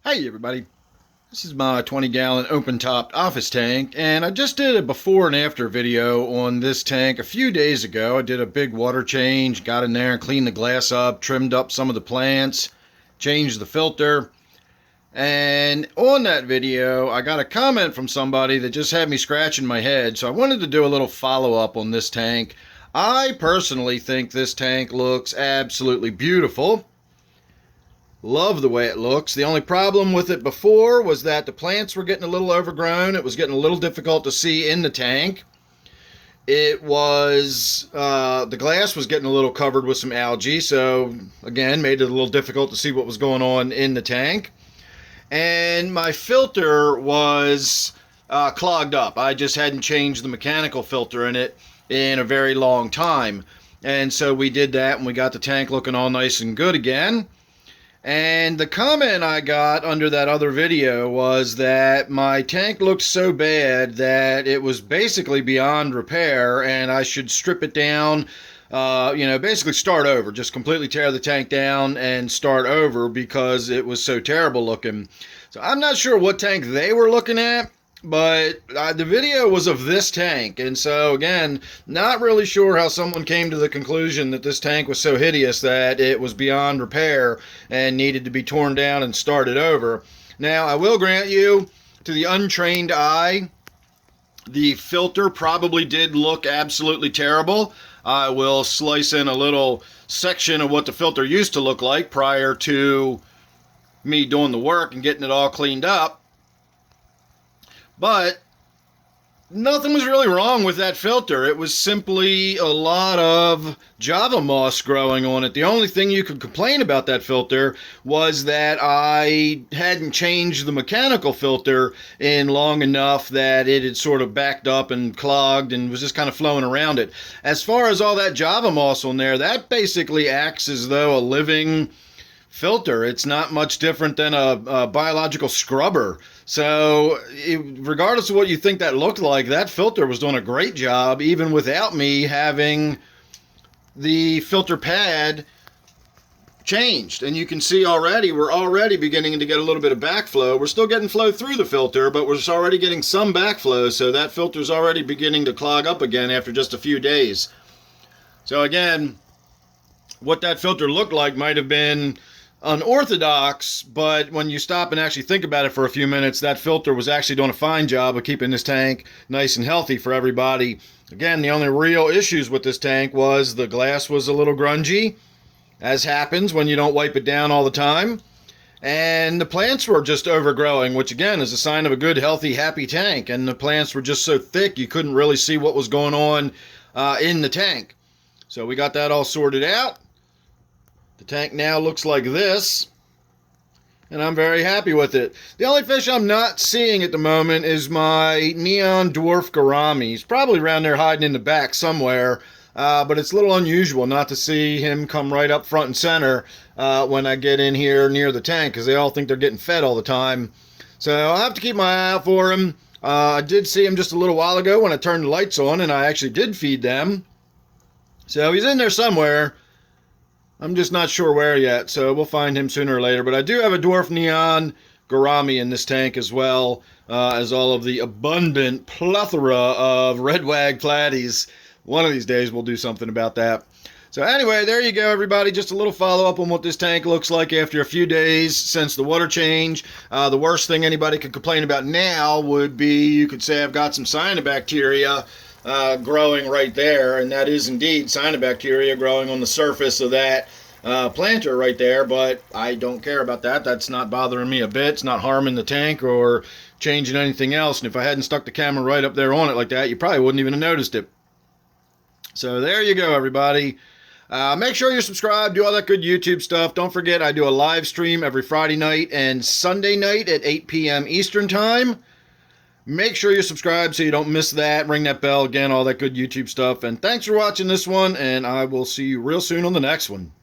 Hey everybody, this is my 20-gallon open-topped office tank, and I just did a before and after video on this tank a few days ago. I did a big water change, got in there and cleaned the glass up, trimmed up some of the plants, changed the filter, and on that video I got a comment from somebody that just had me scratching my head, so I wanted to do a little follow-up on this tank. I personally think this tank looks absolutely beautiful. Love the way it looks. The only problem with it before was that the plants were getting a little overgrown. It was getting a little difficult to see in the tank. It was, the glass was getting a little covered with some algae, so again, made it a little difficult to see what was going on in the tank. And my filter was clogged up. I just hadn't changed the mechanical filter in it in a very long time. And so we did that, and we got the tank looking all nice and good again. And the comment I got under that other video was that my tank looked so bad that it was basically beyond repair and I should strip it down, basically start over, just completely tear the tank down and start over because it was so terrible looking. So I'm not sure what tank they were looking at, but the video was of this tank, and so again, not really sure how someone came to the conclusion that this tank was so hideous that it was beyond repair and needed to be torn down and started over. Now, I will grant you, to the untrained eye, the filter probably did look absolutely terrible. I will slice in a little section of what the filter used to look like prior to me doing the work and getting it all cleaned up. But nothing was really wrong with that filter. It was simply a lot of Java moss growing on it. The only thing you could complain about that filter was that I hadn't changed the mechanical filter in long enough that it had sort of backed up and clogged and was just kind of flowing around it. As far as all that Java moss on there, that basically acts as though a living filter. It's not much different than a biological scrubber. So regardless of what you think that looked like, that filter was doing a great job even without me having the filter pad changed. And you can see already, we're already beginning to get a little bit of backflow. We're still getting flow through the filter, but we're already getting some backflow, so that filter's already beginning to clog up again after just a few days. So again, what that filter looked like might have been unorthodox, but when you stop and actually think about it for a few minutes, that filter was actually doing a fine job of keeping this tank nice and healthy for everybody. Again, the only real issues with this tank was the glass was a little grungy, as happens when you don't wipe it down all the time, and the plants were just overgrowing, which again is a sign of a good, healthy, happy tank. And the plants were just so thick you couldn't really see what was going on in the tank. So we got that all sorted out. The tank now looks like this, and I'm very happy with it. The only fish I'm not seeing at the moment is my neon dwarf gourami. He's probably around there hiding in the back somewhere, but it's a little unusual not to see him come right up front and center when I get in here near the tank, because they all think they're getting fed all the time. So I'll have to keep my eye out for him. I did see him just a little while ago when I turned the lights on, and I actually did feed them. So he's in there somewhere. I'm just not sure where yet, so we'll find him sooner or later. But I do have a dwarf neon gourami in this tank as well as all of the abundant plethora of red wag platies. One of these days we'll do something about that. So anyway, there you go, everybody. Just a little follow-up on what this tank looks like after a few days since the water change. The worst thing anybody could complain about now would be, you could say, I've got some cyanobacteria growing right there, and that is indeed cyanobacteria growing on the surface of that planter right there, but I don't care about that. That's not bothering me a bit. It's not harming the tank or changing anything else, and if I hadn't stuck the camera right up there on it like that, you probably wouldn't even have noticed it. So there you go, everybody. Make sure you're subscribed, do all that good YouTube stuff. Don't forget, I do a live stream every Friday night and Sunday night at 8 p.m. Eastern Time. Make sure you're subscribed so you don't miss that. Ring that bell, again, all that good YouTube stuff. And thanks for watching this one, and I will see you real soon on the next one.